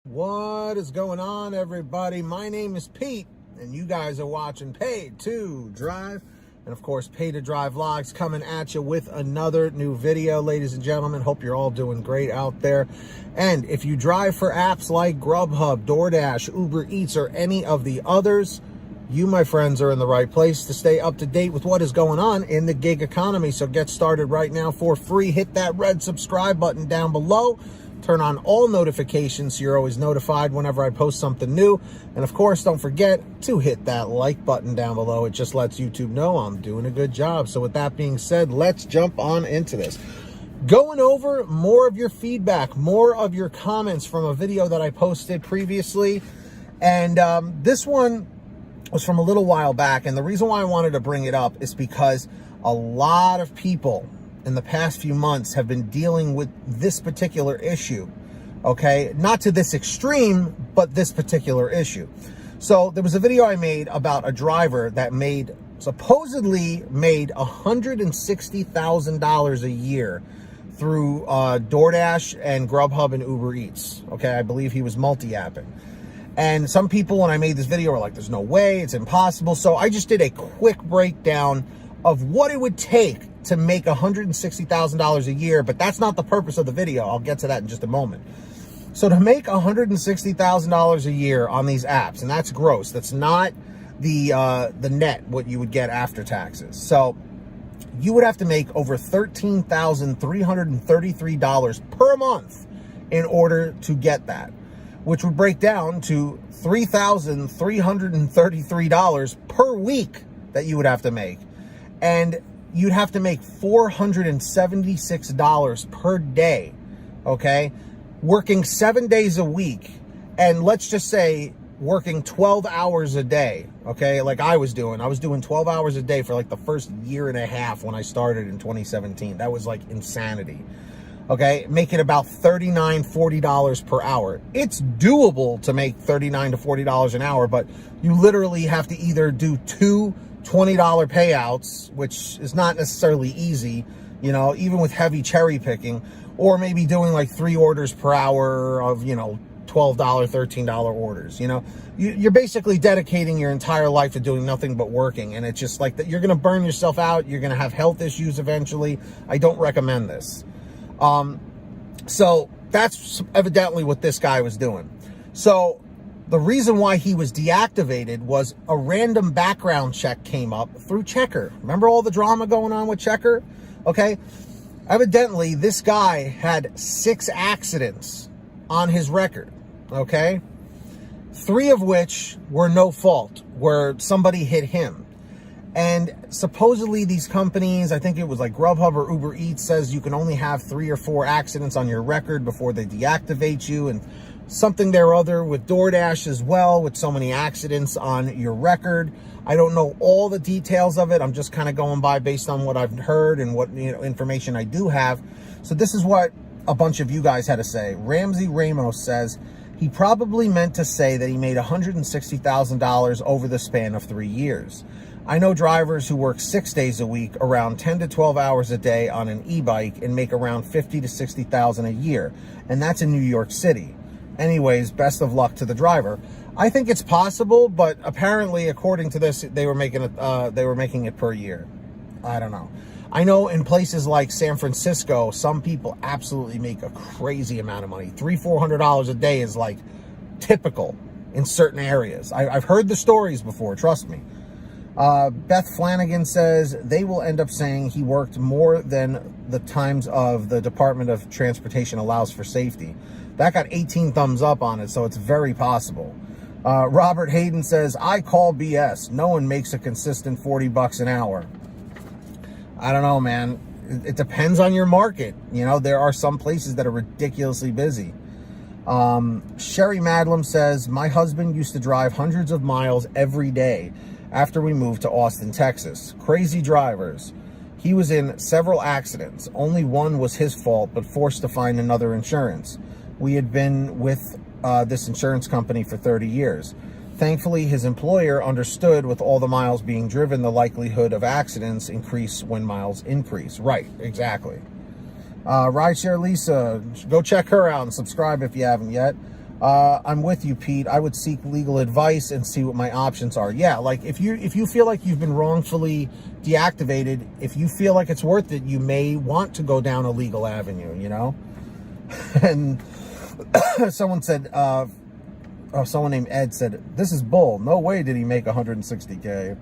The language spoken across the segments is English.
What is going on, everybody? My name is Pete, and you guys are watching Paid to Drive. And of course, Paid to Drive Vlogs coming at you with another new video, ladies and gentlemen. Hope you're all doing great out there. And if you drive for apps like GrubHub, DoorDash, Uber Eats, or any of the others, you, my friends, are in the right place to stay up to date with what is going on in the gig economy. So get started right now for free. Hit that red subscribe button down below. Turn on all notifications so you're always notified whenever I post something new. And of course, don't forget to hit that like button down below. It just lets YouTube know I'm doing a good job. So with that being said, let's jump on into this. Going over more of your feedback, more of your comments from a video that I posted previously. And this one was from a little while back. And the reason why I wanted to bring it up is because a lot of people in the past few months have been dealing with this particular issue, okay? Not to this extreme, but this particular issue. So there was a video I made about a driver that supposedly made $160,000 a year through DoorDash and GrubHub and Uber Eats, okay? I believe he was multi-apping. And some people, when I made this video, were like, there's no way, it's impossible. So I just did a quick breakdown of what it would take to make $160,000 a year, but that's not the purpose of the video. I'll get to that in just a moment. So to make $160,000 a year on these apps, and that's gross, that's not the net, what you would get after taxes. So you would have to make over $13,333 per month in order to get that, which would break down to $3,333 per week that you would have to make. And you'd have to make $476 per day, okay? Working 7 days a week, and let's just say working 12 hours a day, okay? Like I was doing 12 hours a day for like the first year and a half when I started in 2017. That was like insanity, okay? Making about $39, $40 per hour. It's doable to make $39 to $40 an hour, but you literally have to either do two $20 payouts, which is not necessarily easy, you know, even with heavy cherry picking, or maybe doing like 3 orders per hour of, you know, $12, $13 orders. You know, you're basically dedicating your entire life to doing nothing but working. And it's just like that. You're going to burn yourself out. You're going to have health issues eventually. I don't recommend this. So that's evidently what this guy was doing. So the reason why he was deactivated was a random background check came up through Checker. Remember all the drama going on with Checker? Okay. Evidently, this guy had 6 accidents on his record. Okay. 3 of which were no fault, where somebody hit him. And supposedly these companies, I think it was like GrubHub or Uber Eats, says you can only have 3 or 4 accidents on your record before they deactivate you, and something there or other with DoorDash as well, with so many accidents on your record. I don't know all the details of it. I'm just kind of going by based on what I've heard and what, you know, information I do have. So this is what a bunch of you guys had to say. Ramsey Ramos says he probably meant to say that he made $160,000 over the span of 3 years. I know drivers who work 6 days a week, around 10 to 12 hours a day on an e-bike, and make around $50,000 to $60,000 a year. And that's in New York City. Anyways, best of luck to the driver. I think it's possible, but apparently, according to this, they were making it per year. I don't know. I know in places like San Francisco, some people absolutely make a crazy amount of money. $300-400 a day is like typical in certain areas. I've heard the stories before, trust me. Beth Flanagan says they will end up saying he worked more than the times of the Department of Transportation allows for safety. That got 18 thumbs up on it, so it's very possible. Robert Hayden says, I call BS. No one makes a consistent $40 an hour. I don't know, man. It depends on your market. You know, there are some places that are ridiculously busy. Sherry Madlam says, my husband used to drive hundreds of miles every day after we moved to Austin, Texas. Crazy drivers. He was in several accidents. Only one was his fault, but forced to find another insurance. We had been with this insurance company for 30 years. Thankfully, his employer understood with all the miles being driven, the likelihood of accidents increase when miles increase. Right, exactly. Rideshare Lisa, go check her out and subscribe if you haven't yet. I'm with you, Pete. I would seek legal advice and see what my options are. Yeah, like if you feel like you've been wrongfully deactivated, if you feel like it's worth it, you may want to go down a legal avenue, you know? And someone said, someone named Ed said, this is bull. No way did he make 160K.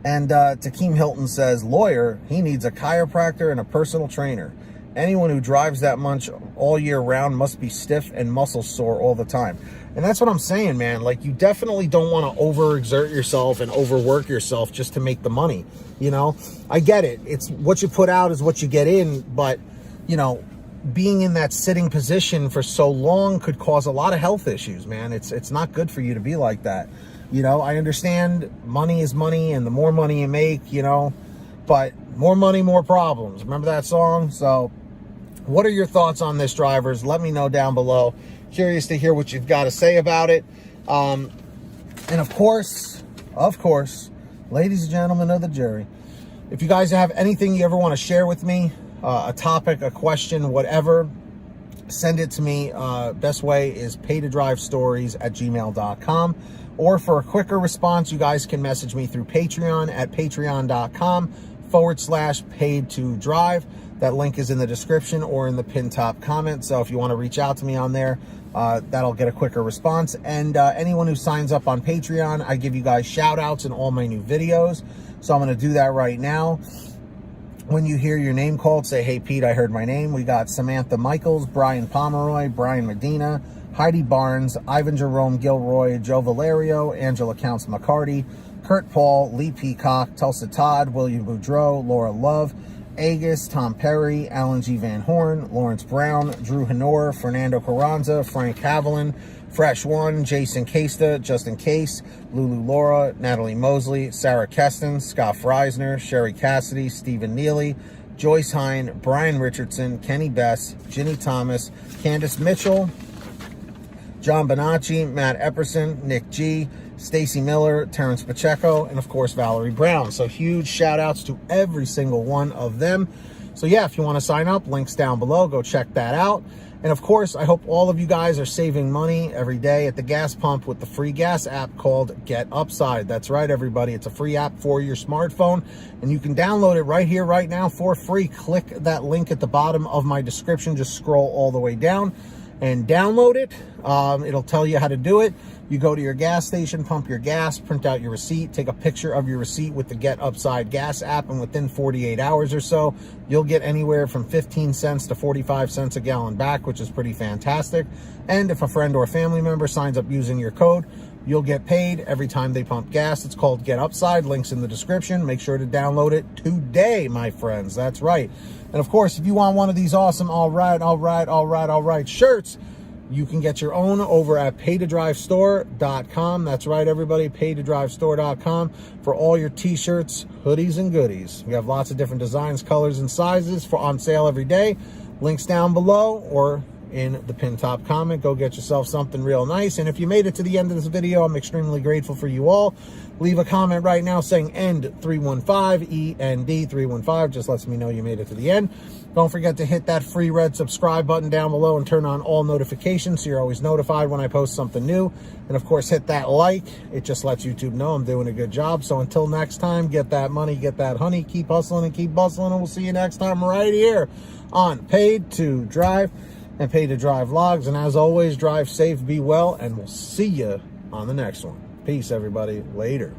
And Takeem Hilton says, lawyer, he needs a chiropractor and a personal trainer. Anyone who drives that much all year round must be stiff and muscle sore all the time. And that's what I'm saying, man. Like, you definitely don't want to overexert yourself and overwork yourself just to make the money. You know, I get it. It's what you put out is what you get in. But, you know, being in that sitting position for so long could cause a lot of health issues, man. It's not good for you to be like that. You know, I understand money is money, and the more money you make, you know, but more money, more problems. Remember that song? So what are your thoughts on this, drivers? Let me know down below. Curious to hear what you've got to say about it. And of course, ladies and gentlemen of the jury, if you guys have anything you ever want to share with me, a topic, a question, whatever, send it to me. Best way is paytodrivestories@gmail.com. Or for a quicker response, you guys can message me through Patreon at patreon.com/paid2drive. That link is in the description or in the pinned top comment. So if you want to reach out to me on there, that'll get a quicker response. And anyone who signs up on Patreon, I give you guys shout outs in all my new videos. So I'm going to do that right now. When you hear your name called, say, hey, Pete, I heard my name. We got Samantha Michaels, Brian Pomeroy, Brian Medina, Heidi Barnes, Ivan Jerome Gilroy, Joe Valerio, Angela Counts McCarty, Kurt Paul, Lee Peacock, Tulsa Todd, William Boudreau, Laura Love, Agus, Tom Perry, Alan G. Van Horn, Lawrence Brown, Drew Hanor, Fernando Carranza, Frank Haviland, Fresh One, Jason Casta, Justin Case, Lulu Laura, Natalie Mosley, Sarah Keston, Scott Freisner, Sherry Cassidy, Stephen Neely, Joyce Hine, Brian Richardson, Kenny Bess, Ginny Thomas, Candace Mitchell, John Bonacci, Matt Epperson, Nick G, Stacy Miller, Terrence Pacheco, and of course Valerie Brown. So huge shout outs to every single one of them. So yeah, if you want to sign up, links down below, go check that out. And of course, I hope all of you guys are saving money every day at the gas pump with the free gas app called Get Upside. That's right, everybody. It's a free app for your smartphone, and you can download it right here, right now for free. Click that link at the bottom of my description. Just scroll all the way down and download it. It'll tell you how to do it. You go to your gas station, pump your gas, print out your receipt, take a picture of your receipt with the Get Upside gas app, and within 48 hours or so, you'll get anywhere from 15 cents to 45 cents a gallon back, which is pretty fantastic. And if a friend or family member signs up using your code, you'll get paid every time they pump gas. It's called Get Upside. Links in the description. Make sure to download it today, my friends. That's right. And of course, if you want one of these awesome all right shirts, you can get your own over at paytodrivestore.com. That's right, everybody, paytodrivestore.com for all your t-shirts, hoodies, and goodies. We have lots of different designs, colors, and sizes for on sale every day. Links down below or in the pinned top comment. Go get yourself something real nice. And if you made it to the end of this video, I'm extremely grateful for you all. Leave a comment right now saying END315, END315. Just lets me know you made it to the end. Don't forget to hit that free red subscribe button down below and turn on all notifications so you're always notified when I post something new. And of course, hit that like. It just lets YouTube know I'm doing a good job. So until next time, get that money, get that honey, keep hustling and keep bustling, and we'll see you next time right here on Paid to Drive and Paid to Drive Vlogs. And as always, drive safe, be well, and we'll see you on the next one. Peace, everybody. Later.